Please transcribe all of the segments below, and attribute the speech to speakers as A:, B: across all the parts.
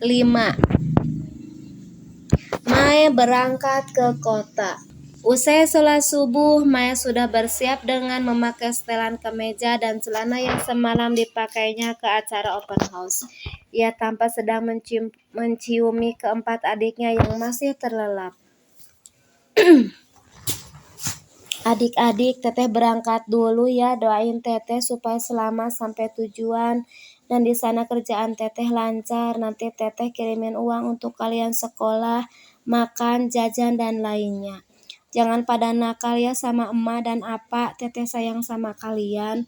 A: 5. Mae berangkat ke kota. Usai sholat subuh, Mae sudah bersiap dengan memakai setelan kemeja dan celana yang semalam dipakainya ke acara open house. Ia tampak sedang menciumi keempat adiknya yang masih terlelap. Adik-adik, teteh berangkat dulu ya, doain teteh supaya selamat sampai tujuan dan di sana kerjaan teteh lancar. Nanti teteh kirimin uang untuk kalian sekolah, makan, jajan dan lainnya. Jangan pada nakal ya sama emak dan apa, teteh sayang sama kalian.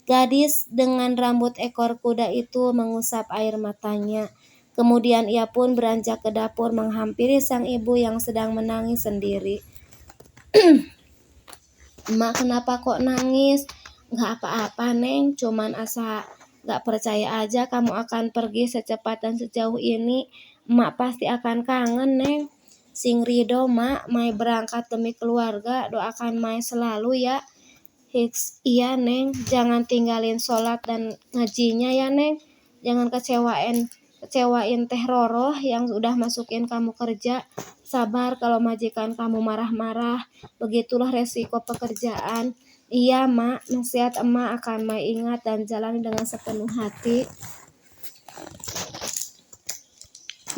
A: Gadis dengan rambut ekor kuda itu mengusap air matanya. Kemudian ia pun beranjak ke dapur menghampiri sang ibu yang sedang menangis sendiri. Emak, kenapa kok nangis? Gak apa-apa Neng, cuman asa gak percaya aja kamu akan pergi secepat dan sejauh ini. Emak pasti akan kangen Neng. Sing Rido Mak, Mae berangkat demi keluarga, doakan Mae selalu ya. Hiks, iya Neng, jangan tinggalin sholat dan ngajinya ya Neng. Jangan kecewain Teh Roroh yang udah masukin kamu kerja. Sabar kalau majikan kamu marah-marah, begitulah resiko pekerjaan. Iya Mak, nasihat emak akan Mae ingat dan jalani dengan sepenuh hati.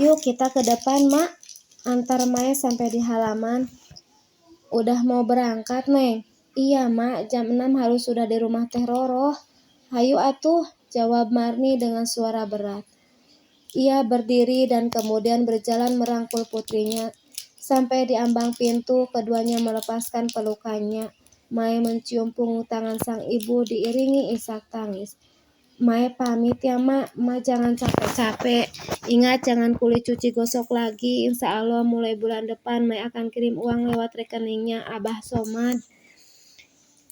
A: Yuk kita ke depan Mak, antar Mae sampai di halaman. Udah mau berangkat Neng? Iya Mak, jam 6 harus sudah di rumah Teh Roroh. Hayu atuh, jawab Marni dengan suara berat. Ia berdiri dan kemudian berjalan merangkul putrinya. Sampai di ambang pintu, keduanya melepaskan pelukannya. Mae mencium punggung tangan sang ibu diiringi isak tangis. Mae pamit ya Mak, Mak jangan capek-capek. Ingat jangan kulit cuci gosok lagi. Insya Allah mulai bulan depan Mae akan kirim uang lewat rekeningnya Abah Somad.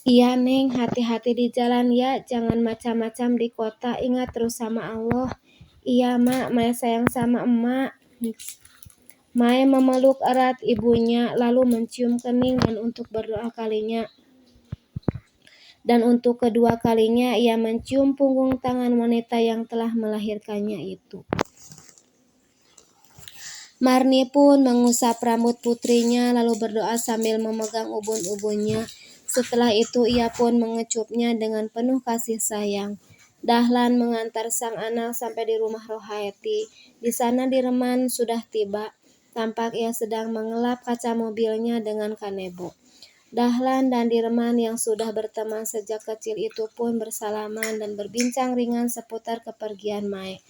A: Iya Neng, hati-hati di jalan ya, jangan macam-macam di kota, ingat terus sama Allah. Iya Mak, Mae sayang sama emak. Mae memeluk erat ibunya lalu mencium kening dan untuk kedua kalinya ia mencium punggung tangan wanita yang telah melahirkannya itu. Marni pun mengusap rambut putrinya lalu berdoa sambil memegang ubun-ubunnya. Setelah itu ia pun mengecupnya dengan penuh kasih sayang. Dahlan mengantar sang anak sampai di rumah Rohaeti. Di sana Dirman sudah tiba. Tampak ia sedang mengelap kaca mobilnya dengan kanebo. Dahlan dan Dirman yang sudah berteman sejak kecil itu pun bersalaman dan berbincang ringan seputar kepergian Mae.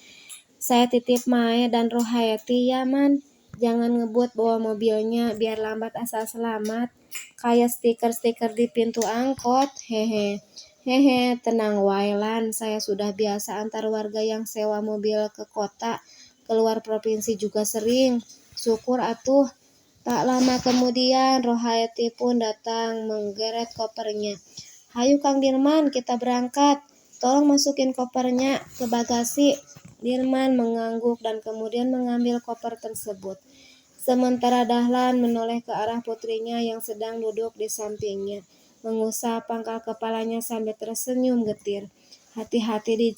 A: Saya titip Mae dan Rohaeti ya Man. Jangan ngebut bawa mobilnya biar lambat asal selamat. Kayak stiker-stiker di pintu angkot. Hehe. Hehe, tenang Wailan. Saya sudah biasa antar warga yang sewa mobil ke kota. Keluar provinsi juga sering. Syukur atuh. Tak lama kemudian Rohaeti pun datang menggeret kopernya. Hayu Kang Dirman, kita berangkat. Tolong masukin kopernya ke bagasi. Dirman mengangguk dan kemudian mengambil koper tersebut. Sementara Dahlan menoleh ke arah putrinya yang sedang duduk di sampingnya, mengusap pangkal kepalanya sambil tersenyum getir. Hati-hati di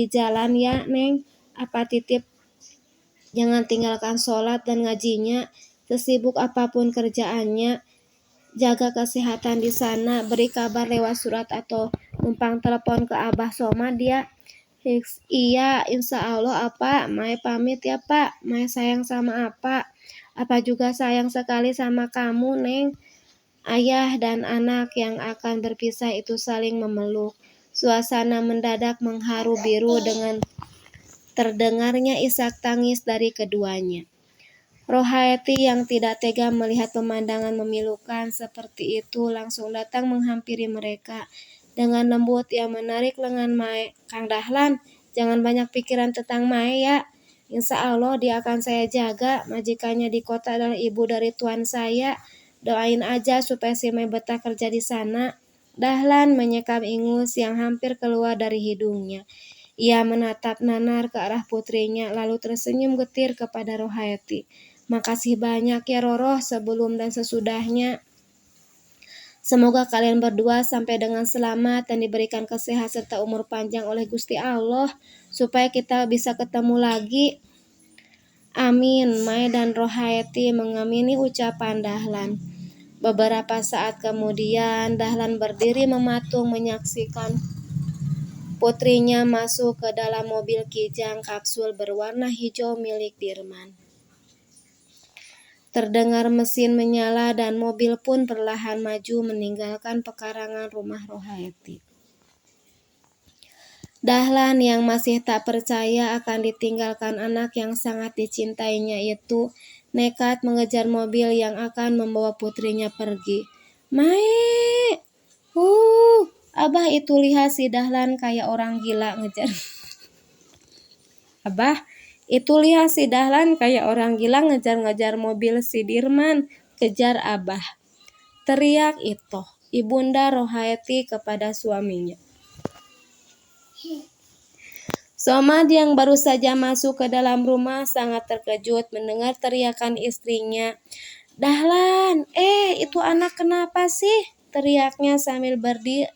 A: jalan ya, Neng. Apa titip jangan tinggalkan sholat dan ngajinya, sesibuk apapun kerjaannya. Jaga kesehatan di sana, beri kabar lewat surat atau numpang telepon ke Abah Somad ya. Hiks, iya, insya Allah apa, Mae pamit ya Pak. Mae sayang sama apa juga sayang sekali sama kamu Neng. Ayah dan anak yang akan berpisah itu saling memeluk. Suasana mendadak mengharu biru dengan terdengarnya isak tangis dari keduanya. Rohaeti yang tidak tega melihat pemandangan memilukan seperti itu langsung datang menghampiri mereka. Dengan lembut ia menarik lengan Mae. Kang Dahlan, jangan banyak pikiran tentang Mae ya. Insya Allah dia akan saya jaga. Majikannya di kota adalah ibu dari tuan saya. Doain aja supaya si Mae betah kerja di sana. Dahlan menyekam ingus yang hampir keluar dari hidungnya. Ia menatap nanar ke arah putrinya lalu tersenyum getir kepada Rohaeti. Makasih banyak ya Roroh sebelum dan sesudahnya. Semoga kalian berdua sampai dengan selamat dan diberikan kesehatan serta umur panjang oleh Gusti Allah. supaya kita bisa ketemu lagi. Amin. Mae dan Rohaeti mengamini ucapan Dahlan. Beberapa saat kemudian Dahlan berdiri mematung menyaksikan putrinya masuk ke dalam mobil kijang kapsul berwarna hijau milik Dirman. Terdengar mesin menyala dan mobil pun perlahan maju meninggalkan pekarangan rumah Rohaeti. Dahlan yang masih tak percaya akan ditinggalkan anak yang sangat dicintainya itu nekat mengejar mobil yang akan membawa putrinya pergi. Mae! Abah itu lihat si Dahlan kayak orang gila ngejar. Abah, itu lihat si Dahlan kayak orang gila ngejar-ngejar mobil si Dirman. Kejar Abah. Teriak itu Ibunda Rohaeti kepada suaminya. Somad yang baru saja masuk ke dalam rumah sangat terkejut mendengar teriakan istrinya. Dahlan, itu anak kenapa sih? Teriaknya sambil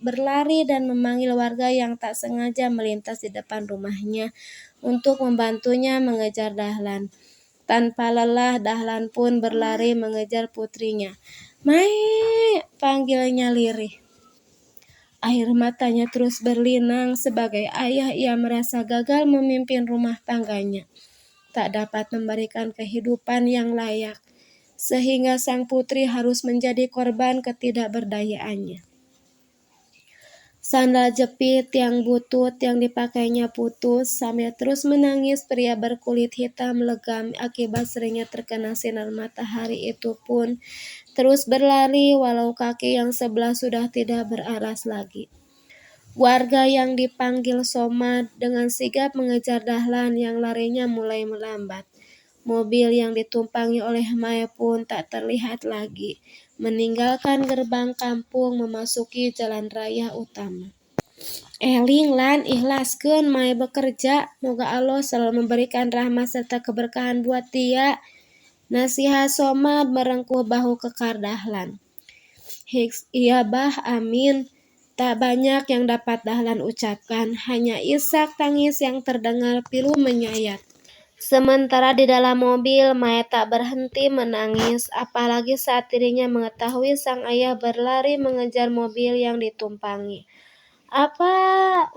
A: berlari dan memanggil warga yang tak sengaja melintas di depan rumahnya untuk membantunya mengejar Dahlan. Tanpa lelah, Dahlan pun berlari mengejar putrinya. Mae, panggilnya lirih. Air matanya terus berlinang. Sebagai ayah, ia merasa gagal memimpin rumah tangganya. Tak dapat memberikan kehidupan yang layak, sehingga sang putri harus menjadi korban ketidakberdayaannya. Sandal jepit yang butut yang dipakainya putus. Sambil terus menangis, pria berkulit hitam legam akibat seringnya terkena sinar matahari itu pun terus berlari walau kaki yang sebelah sudah tidak beralas lagi. Warga yang dipanggil Somad dengan sigap mengejar Dahlan yang larinya mulai melambat. Mobil yang ditumpangi oleh Mae pun tak terlihat lagi, meninggalkan gerbang kampung memasuki jalan raya utama. Eling lan ikhlaskeun Mae bekerja, moga Allah selalu memberikan rahmat serta keberkahan buat dia. Nasihat Somad merengkuh bahu kekar Dahlan. Iya bah, amin. Tak banyak yang dapat Dahlan ucapkan, hanya isak tangis yang terdengar pilu menyayat. Sementara di dalam mobil, Mae tak berhenti menangis, apalagi saat dirinya mengetahui sang ayah berlari mengejar mobil yang ditumpangi. Apa?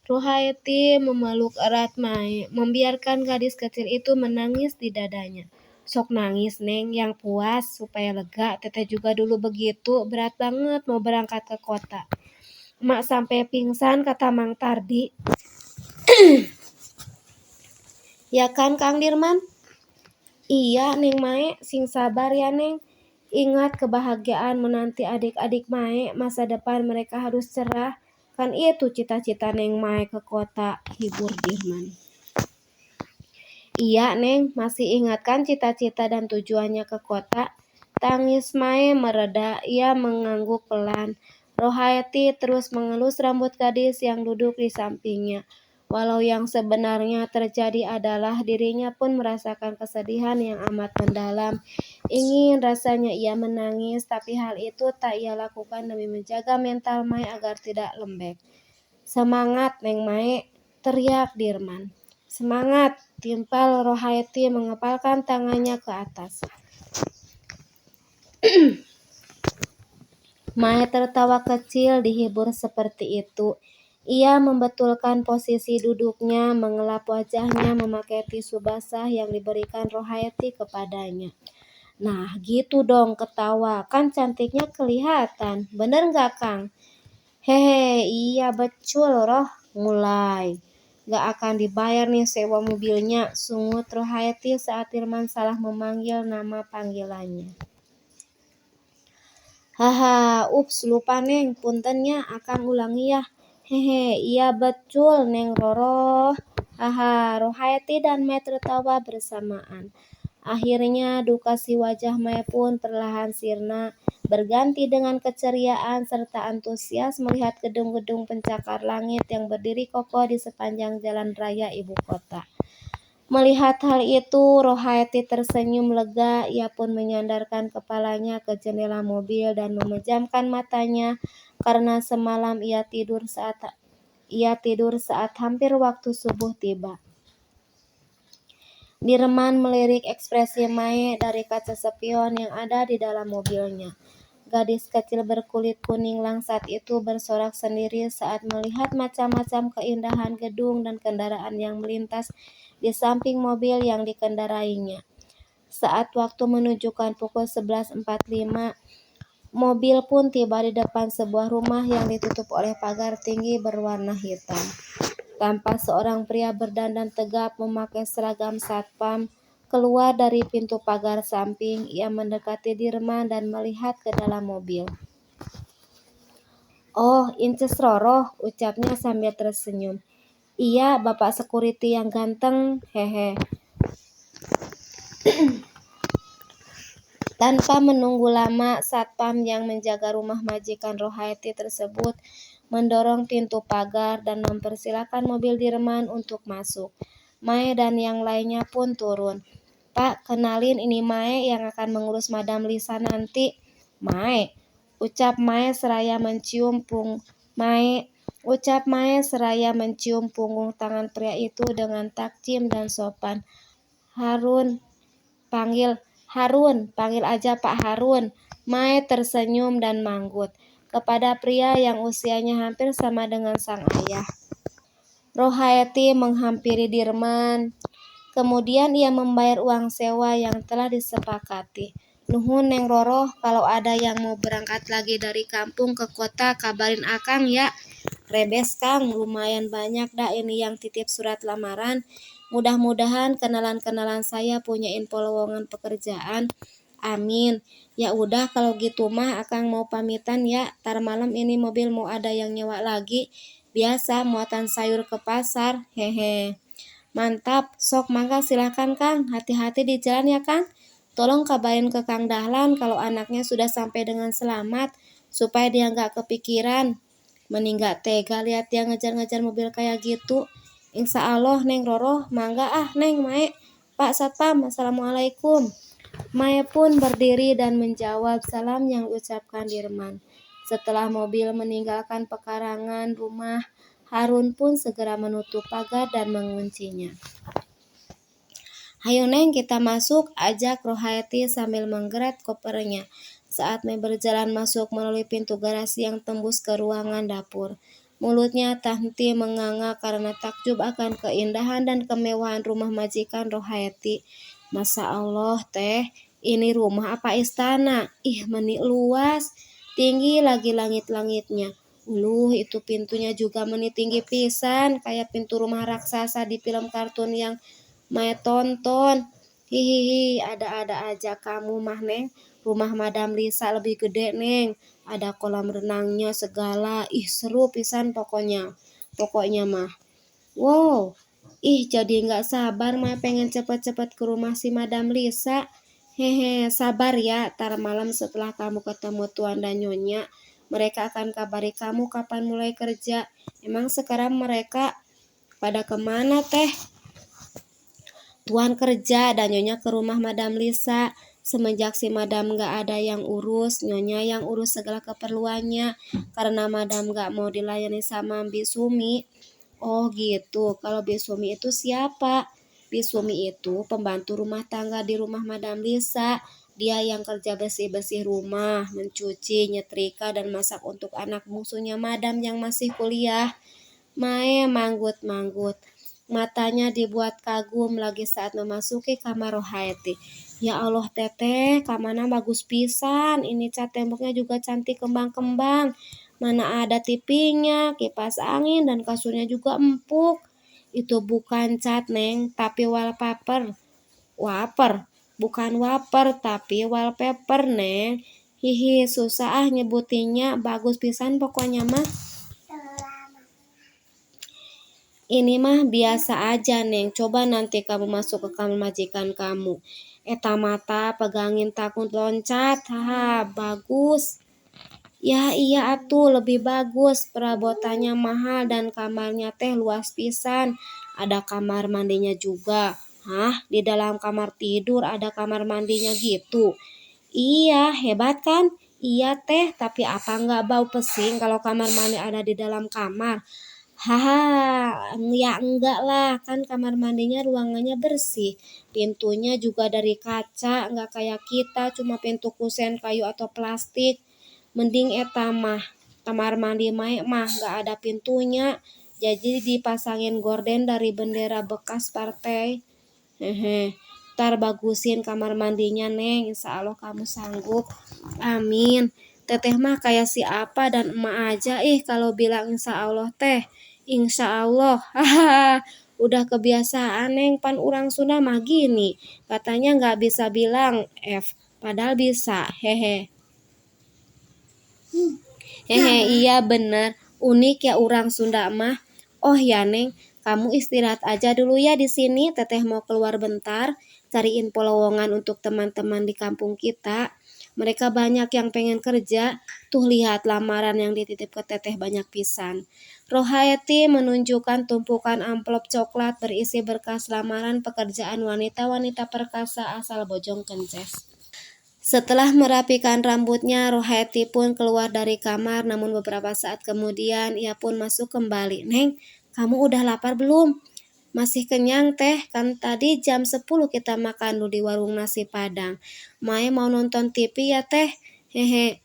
A: Rohaeti memeluk erat Mae, membiarkan gadis kecil itu menangis di dadanya. Sok nangis, Neng, yang puas, supaya lega. Teteh juga dulu begitu, berat banget mau berangkat ke kota. Mak sampai pingsan, kata Mang Tardi. Ya kan, Kang Dirman? Iya, Neng Mae, sing sabar ya, Neng. Ingat kebahagiaan menanti adik-adik Mae, masa depan mereka harus cerah. Kan itu cita-cita Neng Mae ke kota, hibur Dirman. Iya, Neng, masih ingatkan cita-cita dan tujuannya ke kota? Tangis Mae mereda, ia mengangguk pelan. Rohaeti terus mengelus rambut gadis yang duduk di sampingnya. Walau yang sebenarnya terjadi adalah dirinya pun merasakan kesedihan yang amat mendalam. Ingin rasanya ia menangis, tapi hal itu tak ia lakukan demi menjaga mental Mae agar tidak lembek. Semangat, Neng Mae, teriak Dirman. Semangat, timpal Rohaeti mengepalkan tangannya ke atas. Mae tertawa kecil dihibur seperti itu. Ia membetulkan posisi duduknya, mengelap wajahnya memakai tisu basah yang diberikan Rohaeti kepadanya. Nah, gitu dong ketawa, kan cantiknya kelihatan. Bener gak, Kang? Hehe, iya betul, Roh. Mulai. Gak akan dibayar nih sewa mobilnya, sungut Rohaeti saat Dirman salah memanggil nama panggilannya. Haha, ups, lupa Neng, puntennya akan ulangi ya. Hehe, iya betul Neng Roro. Haha, Rohaeti dan Mae tertawa bersamaan. Akhirnya duka si wajah Mae pun perlahan sirna, berganti dengan keceriaan serta antusias melihat gedung-gedung pencakar langit yang berdiri kokoh di sepanjang jalan raya ibu kota. Melihat hal itu, Rohaeti tersenyum lega. Ia pun menyandarkan kepalanya ke jendela mobil dan memejamkan matanya karena semalam ia tidur saat Ia tidur saat hampir waktu subuh tiba. Dirman melirik ekspresi Mae dari kaca spion yang ada di dalam mobilnya. Gadis kecil berkulit kuning langsat itu bersorak sendiri saat melihat macam-macam keindahan gedung dan kendaraan yang melintas di samping mobil yang dikendarainya. Saat waktu menunjukkan pukul 11.45, mobil pun tiba di depan sebuah rumah yang ditutup oleh pagar tinggi berwarna hitam. Tanpa seorang pria berdandan tegap memakai seragam satpam keluar dari pintu pagar samping, ia mendekati Dirman dan melihat ke dalam mobil. "Oh, Inces Roroh," ucapnya sambil tersenyum. "Iya, Bapak security yang ganteng, hehe." Tanpa menunggu lama, satpam yang menjaga rumah majikan Rohaiti tersebut mendorong pintu pagar dan mempersilakan mobil Dirman untuk masuk. Mae dan yang lainnya pun turun. "Pak, kenalin ini Mae yang akan mengurus Madam Lisa nanti." "Mae," ucap Mae seraya mencium punggung tangan pria itu dengan takjim dan sopan. Harun, panggil aja Pak Harun." Mae tersenyum dan manggut kepada pria yang usianya hampir sama dengan sang ayah. Rohaiti menghampiri Dirman. Kemudian ia membayar uang sewa yang telah disepakati. "Nuhun Neng Roroh, kalau ada yang mau berangkat lagi dari kampung ke kota kabarin akang ya." "Rebes Kang, lumayan banyak dah ini yang titip surat lamaran. Mudah-mudahan kenalan-kenalan saya punya info lowongan pekerjaan. Amin. Ya udah kalau gitu mah akang mau pamitan ya. Tar malam ini mobil mau ada yang nyewa lagi. Biasa muatan sayur ke pasar. Hehe." "Mantap, sok mangga silakan Kang. Hati-hati di jalan ya Kang. Tolong kabarin ke Kang Dahlan kalau anaknya sudah sampai dengan selamat, supaya dia nggak kepikiran. Mending nggak tega lihat dia ngejar-ngejar mobil kayak gitu." "Insya Allah Neng Roroh, mangga Neng Mae." "Pak Satpam, Assalamualaikum." Mae pun berdiri dan menjawab salam yang diucapkan Dirman. Setelah mobil meninggalkan pekarangan rumah, Harun pun segera menutup pagar dan menguncinya. "Hayo Neng, kita masuk," ajak Rohaiti sambil menggeret kopernya. Saat Mae berjalan masuk melalui pintu garasi yang tembus ke ruangan dapur, mulutnya tak henti menganga karena takjub akan keindahan dan kemewahan rumah majikan Rohaiti. "Masya Allah teh, ini rumah apa istana? Ih, meni luas, tinggi lagi langit-langitnya. Itu pintunya juga meni tinggi pisan, kayak pintu rumah raksasa di film kartun yang Mae tonton. Hihihi, ada-ada aja kamu mah Neng. Rumah Madam Lisa lebih gede Neng. Ada kolam renangnya segala. Ih, seru pisan Pokoknya mah. Wow, ih jadi nggak sabar mah pengen cepet-cepet ke rumah si Madam Lisa. Hehe, sabar ya, tar malam setelah kamu ketemu Tuan dan Nyonya, mereka akan kabari kamu kapan mulai kerja. Emang sekarang mereka pada kemana teh?" "Tuan kerja dan Nyonya ke rumah Madam Lisa. Semenjak si Madam gak ada yang urus, Nyonya yang urus segala keperluannya, karena Madam gak mau dilayani sama Bisumi." "Oh gitu, kalau Bisumi itu siapa?" "Bisumi itu pembantu rumah tangga di rumah Madam Lisa. Dia yang kerja bersih-bersih rumah, mencuci, nyetrika, dan masak untuk anak bungsunya Madam yang masih kuliah." Mae manggut-manggut. Matanya dibuat kagum lagi saat memasuki kamar Rohaiti. "Ya Allah teteh, kamarnya bagus pisan. Ini cat temboknya juga cantik kembang-kembang. Mana ada tipinya, kipas angin, dan kasurnya juga empuk." "Itu bukan cat Neng, tapi wallpaper." Bukan waper, tapi wallpaper Neng." "Hihi, susah nyebutinnya. Bagus pisan pokoknya mah." "Ini mah biasa aja Neng. Coba nanti kamu masuk ke kamar majikan kamu. Eta mata pegangin takut loncat. Haha, bagus." "Ya iya atuh, lebih bagus. Perabotannya mahal dan kamarnya teh luas pisan. Ada kamar mandinya juga." "Hah, di dalam kamar tidur ada kamar mandinya gitu?" "Iya, hebat kan?" "Iya teh, tapi apa nggak bau pesing kalau kamar mandi ada di dalam kamar?" Haha, ya enggak lah, kan kamar mandinya ruangannya bersih. Pintunya juga dari kaca, enggak kayak kita cuma pintu kusen kayu atau plastik. Mending eta mah kamar mandi mah enggak ada pintunya. Jadi dipasangin gorden dari bendera bekas partai. Hehe. Ntar bagusin kamar mandinya, Neng. Insya Allah kamu sanggup. Amin. Teteh mah kayak si apa dan emak aja kalau bilang insya Allah teh. Insya Allah. Haha. Udah kebiasaan, Neng. Pan orang Sunda mah gini. Katanya nggak bisa bilang F. Padahal bisa. Hehe. Hehe, iya bener. Unik ya orang Sunda mah. Oh ya, Neng. Kamu istirahat aja dulu ya di sini. Teteh mau keluar bentar, cariin pelowongan untuk teman-teman di kampung kita. Mereka banyak yang pengen kerja. Tuh lihat lamaran yang dititip ke Teteh banyak pisan. Rohaeti menunjukkan tumpukan amplop coklat berisi berkas lamaran pekerjaan wanita-wanita perkasa asal Bojong Kences. Setelah merapikan rambutnya, Roheti pun keluar dari kamar, namun beberapa saat kemudian ia pun masuk kembali. Neng, kamu udah lapar belum? Masih kenyang teh, kan tadi jam 10 kita makan di warung nasi Padang. Mae mau nonton TV ya teh? Hehe,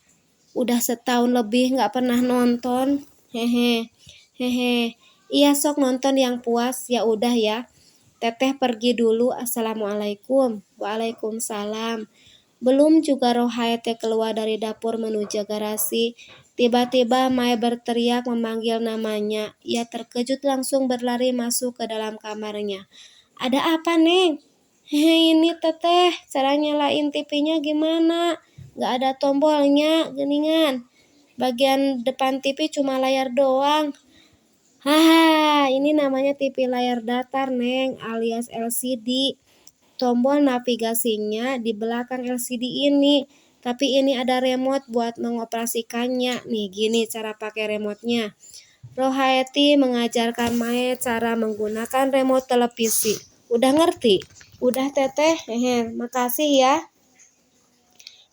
A: udah setahun lebih gak pernah nonton. Hehe, hehe. Iya sok nonton yang puas, ya udah ya. Teteh pergi dulu, assalamualaikum. Waalaikumsalam. Belum juga Rohaete keluar dari dapur menuju garasi. Tiba-tiba Mae berteriak memanggil namanya. Ia terkejut langsung berlari masuk ke dalam kamarnya. Ada apa, Neng? Hei, ini teteh, cara nyalain TV-nya gimana? Gak ada tombolnya, geningan. Bagian depan TV cuma layar doang. Haha, ini namanya TV layar datar, Neng, alias LCD. Tombol navigasinya di belakang LCD ini, tapi ini ada remote buat mengoperasikannya. Nih gini cara pakai remote-nya. Rohaeti mengajarkan Mae cara menggunakan remote televisi. Udah ngerti? Udah teteh, makasih ya.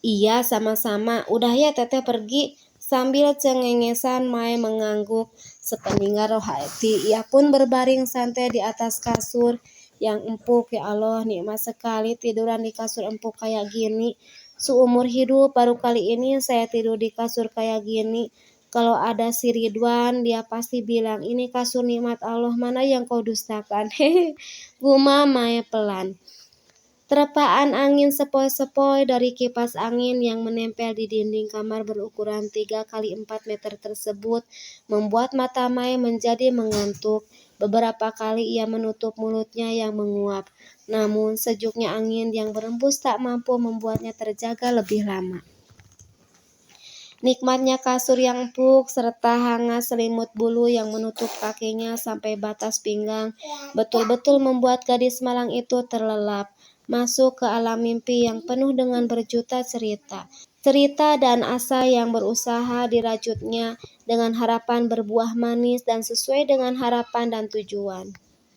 A: Iya sama-sama, udah ya teteh pergi. Sambil cengengesan Mae mengangguk. Sepeninggal Rohaeti, ia pun berbaring santai di atas kasur yang empuk. Ya Allah, nikmat sekali tiduran di kasur empuk kayak gini. Seumur hidup baru kali ini saya tidur di kasur kayak gini. Kalau ada si Ridwan, dia pasti bilang, ini kasur nikmat Allah, mana yang kau dustakan. Hehe, gumam Mae pelan. Terpaan angin sepoi-sepoi dari kipas angin yang menempel di dinding kamar berukuran 3x4 meter tersebut membuat mata Mae menjadi mengantuk. Beberapa kali ia menutup mulutnya yang menguap. Namun sejuknya angin yang berembus tak mampu membuatnya terjaga lebih lama. Nikmatnya kasur yang empuk serta hangat selimut bulu yang menutup kakinya sampai batas pinggang betul-betul membuat gadis malang itu terlelap masuk ke alam mimpi yang penuh dengan berjuta cerita. Cerita dan asa yang berusaha dirajutnya dengan harapan berbuah manis dan sesuai dengan harapan dan tujuan.